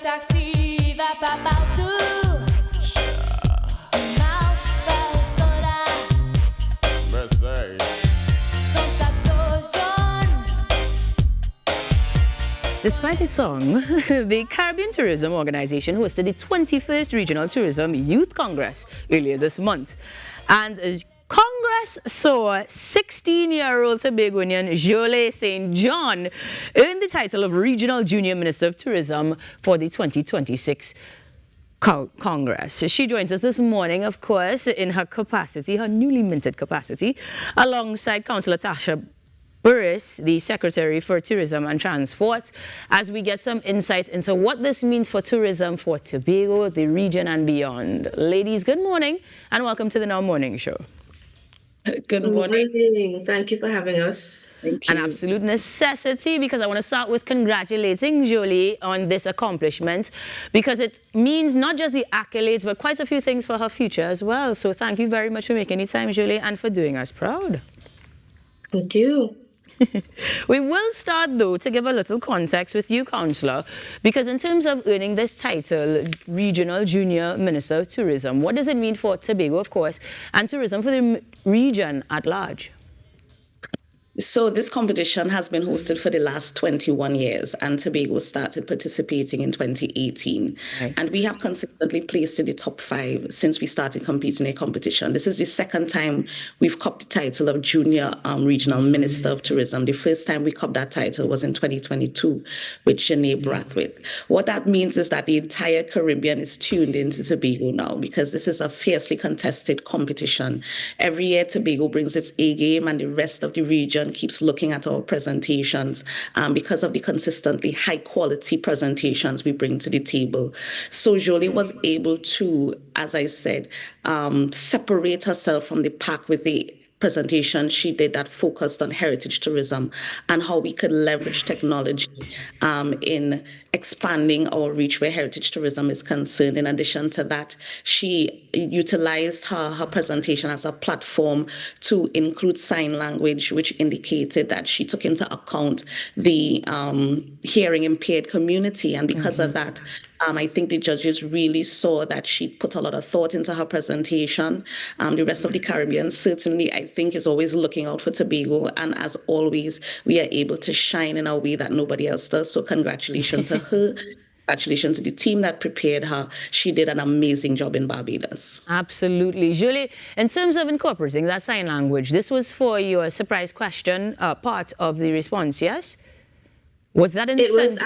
taxi va pas partout. Marche pas au soda. Merci. Son saxo jaune. Despite the song, the Caribbean Tourism Organization hosted the 21st Regional Tourism Youth Congress earlier this month. And Congress saw 16-year-old Tobagoan Jolé St. earn the title of Regional Junior Minister of Tourism for the 2026 Congress. She joins us this morning, of course, in her capacity, her newly minted capacity, alongside Councillor Tashia Burris, the Secretary for Tourism and Transport, as we get some insight into what this means for tourism for Tobago, the region and beyond. Ladies, good morning and welcome to the Now Morning Show. Good morning. Thank you for having us. Thank you. An absolute necessity, because I want to start with congratulating Jolé on this accomplishment, because it means not just the accolades, but quite a few things for her future as well. So thank you very much for making the time, Jolé, and for doing us proud. Thank you. We will start, though, to give a little context with you, Councillor, because in terms of earning this title, Regional Junior Minister of Tourism, what does it mean for Tobago, of course, and tourism for the region at large? So this competition has been hosted for the last 21 years, and Tobago started participating in 2018. Right. And we have consistently placed in the top 5 since we started competing in a competition. This is the second time we've copped the title of Junior Regional Minister of Tourism. The first time we copped that title was in 2022 with Jolé St. What that means is that the entire Caribbean is tuned into Tobago now, because this is a fiercely contested competition. Every year, Tobago brings its A game, and the rest of the region keeps looking at our presentations because of the consistently high quality presentations we bring to the table. So Jolé was able to, as I said, separate herself from the pack with the presentation she did that focused on heritage tourism and how we could leverage technology in expanding our reach where heritage tourism is concerned. In addition to that, she utilized her presentation as a platform to include sign language, which indicated that she took into account the hearing impaired community. And because of that, I think the judges really saw that she put a lot of thought into her presentation. The rest of the Caribbean certainly, I think, is always looking out for Tobago. And as always, we are able to shine in a way that nobody else does. So congratulations to her. Congratulations to the team that prepared her. She did an amazing job in Barbados. Absolutely. Jolé, in terms of incorporating that sign language, this was for your surprise question part of the response, yes? Was that It was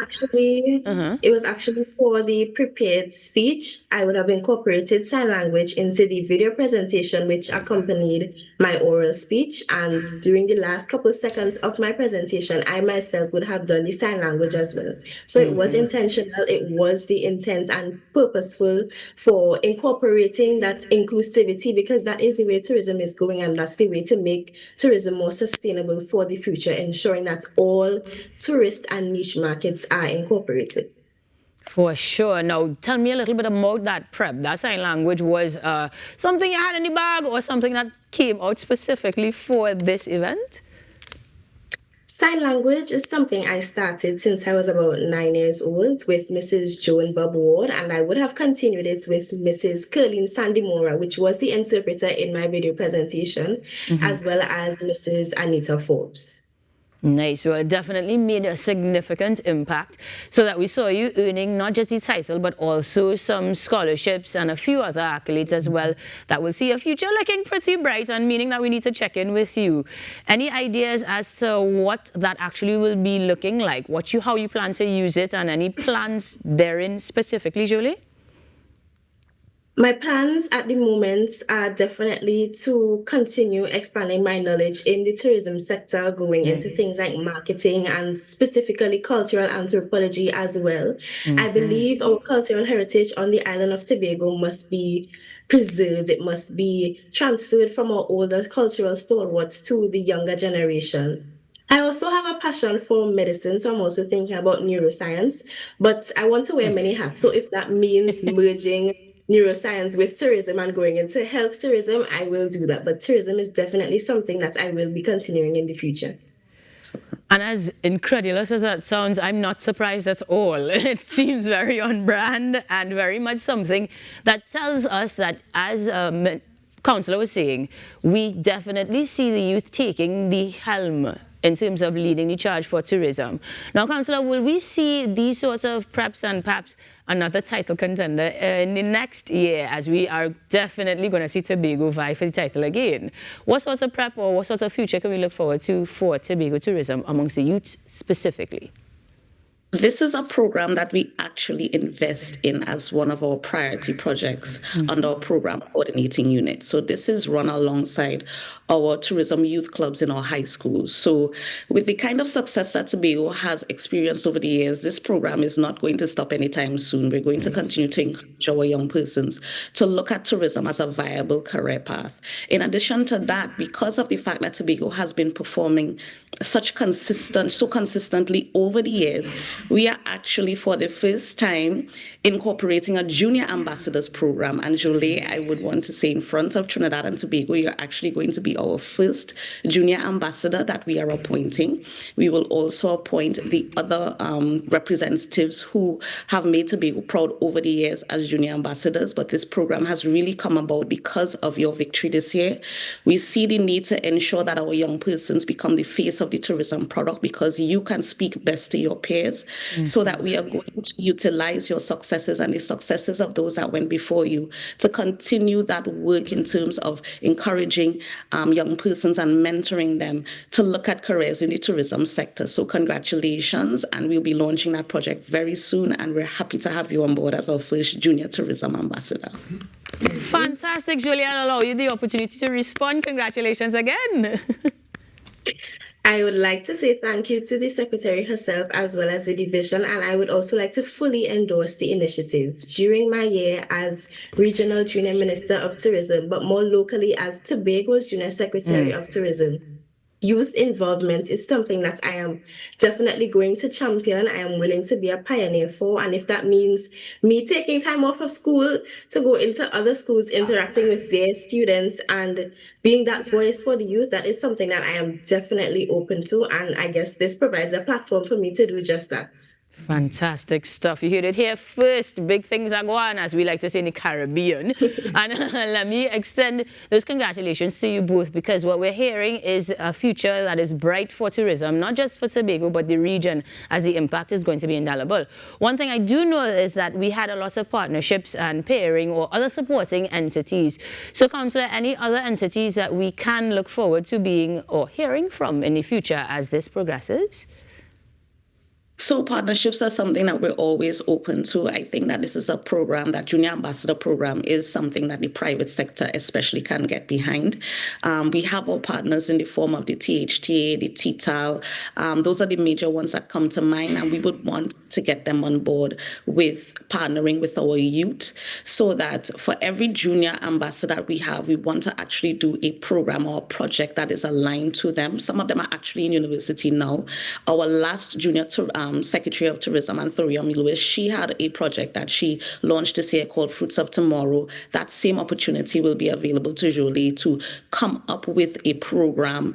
actually for the prepared speech. I would have incorporated sign language into the video presentation, which accompanied my oral speech. And during the last couple of seconds of my presentation, I myself would have done the sign language as well. So it was intentional. It was the intent and purposeful for incorporating that inclusivity, because that is the way tourism is going, and that's the way to make tourism more sustainable for the future, ensuring that all tourist and niche markets are incorporated. For sure. Now, tell me a little bit about that prep. That sign language was something you had in the bag, or something that came out specifically for this event? Sign language is something I started since I was about 9 years old with Mrs. Joan Bob Ward, and I would have continued it with Mrs. Curleen Sandimora, which was the interpreter in my video presentation, as well as Mrs. Anita Forbes. Nice. So it definitely made a significant impact, so that we saw you earning not just the title, but also some scholarships and a few other accolades as well that will see your future looking pretty bright, and meaning that we need to check in with you. Any ideas as to what that actually will be looking like, how you plan to use it, and any plans therein specifically, Jolé? My plans at the moment are definitely to continue expanding my knowledge in the tourism sector, going into things like marketing and specifically cultural anthropology as well. I believe our cultural heritage on the island of Tobago must be preserved. It must be transferred from our older cultural stalwarts to the younger generation. I also have a passion for medicine, so I'm also thinking about neuroscience, but I want to wear many hats. So if that means merging neuroscience with tourism and going into health tourism, I will do that. But tourism is definitely something that I will be continuing in the future. And as incredulous as that sounds, I'm not surprised at all. It seems very on brand and very much something that tells us that, as Councillor was saying, we definitely see the youth taking the helm in terms of leading the charge for tourism. Now, Councillor, will we see these sorts of preps and perhaps another title contender in the next year, as we are definitely going to see Tobago vie for the title again? What sorts of prep or what sorts of future can we look forward to for Tobago tourism amongst the youth specifically? This is a program that we actually invest in as one of our priority projects under our program coordinating unit. So this is run alongside our tourism youth clubs in our high schools. So with the kind of success that Tobago has experienced over the years, this program is not going to stop anytime soon. We're going to continue to encourage our young persons to look at tourism as a viable career path. In addition to that, because of the fact that Tobago has been performing so consistently over the years, we are actually for the first time incorporating a junior ambassadors program. And Jolé, I would want to say in front of Trinidad and Tobago, you're actually going to be our first junior ambassador that we are appointing. We will also appoint the other representatives who have made Tobago proud over the years as junior ambassadors. But this program has really come about because of your victory this year. We see the need to ensure that our young persons become the face of the tourism product, because you can speak best to your peers, so that we are going to utilize your successes and the successes of those that went before you to continue that work in terms of encouraging young persons and mentoring them to look at careers in the tourism sector. So congratulations, and we'll be launching that project very soon, and we're happy to have you on board as our first junior tourism ambassador. Fantastic, Jolé. I'll allow you the opportunity to respond. Congratulations again. I would like to say thank you to the Secretary herself as well as the division, and I would also like to fully endorse the initiative. During my year as Regional Junior Minister of Tourism, but more locally as Tobago's Junior Secretary of Tourism, youth involvement is something that I am definitely going to champion. I am willing to be a pioneer for, and if that means me taking time off of school to go into other schools, interacting with their students and being that voice for the youth, that is something that I am definitely open to, and I guess this provides a platform for me to do just that. Fantastic stuff. You heard it here first. Big things are going, as we like to say in the Caribbean. And let me extend those congratulations to you both, because what we're hearing is a future that is bright for tourism, not just for Tobago, but the region, as the impact is going to be indelible. One thing I do know is that we had a lot of partnerships and pairing or other supporting entities. So, Councillor, any other entities that we can look forward to being or hearing from in the future as this progresses? So partnerships are something that we're always open to. I think that this is a program, that Junior Ambassador program is something that the private sector especially can get behind. We have our partners in the form of the THTA, the TTAL. Those are the major ones that come to mind, and we would want to get them on board with partnering with our youth, so that for every junior ambassador we have, we want to actually do a program or a project that is aligned to them. Some of them are actually in university now. Our last junior Secretary of Tourism, Thorium Lewis, she had a project that she launched this year called Fruits of Tomorrow. That same opportunity will be available to Jolé to come up with a program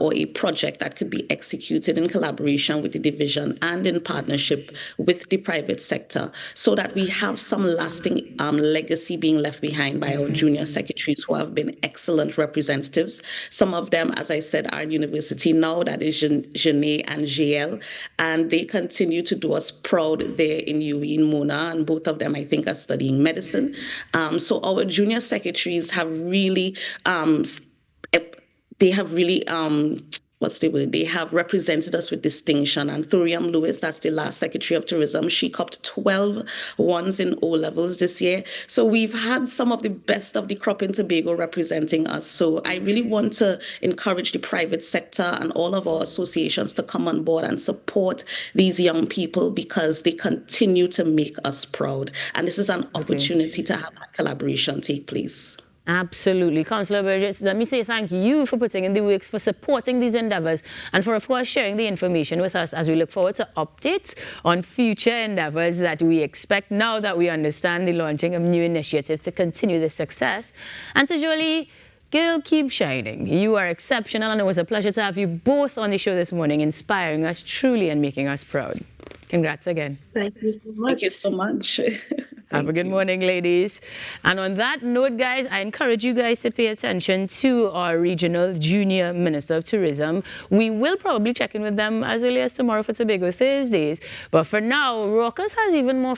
or a project that could be executed in collaboration with the division and in partnership with the private sector, so that we have some lasting legacy being left behind by our junior secretaries, who have been excellent representatives. Some of them, as I said, are in university now. That is Janae and JL, and they continue to do us proud there in UE in Mona, and both of them, I think, are studying medicine. So our junior secretaries have really, they have represented us with distinction. And Thorium Lewis, that's the last Secretary of Tourism, she copped 12 ones in O-levels this year. So we've had some of the best of the crop in Tobago representing us. So I really want to encourage the private sector and all of our associations to come on board and support these young people, because they continue to make us proud. And this is an opportunity to have that collaboration take place. Absolutely. Councillor Burris, let me say thank you for putting in the work, for supporting these endeavours, and for, of course, sharing the information with us as we look forward to updates on future endeavours that we expect now that we understand the launching of new initiatives to continue this success. And to Jolé, Girl, keep shining. You are exceptional, and it was a pleasure to have you both on the show this morning, inspiring us truly and making us proud. Congrats again. Thank you so much. Thank you so much. Have a good morning, ladies. And on that note, guys, I encourage you guys to pay attention to our regional junior minister of tourism. We will probably check in with them as early as tomorrow for Tobago Thursdays. But for now, Raucus has even more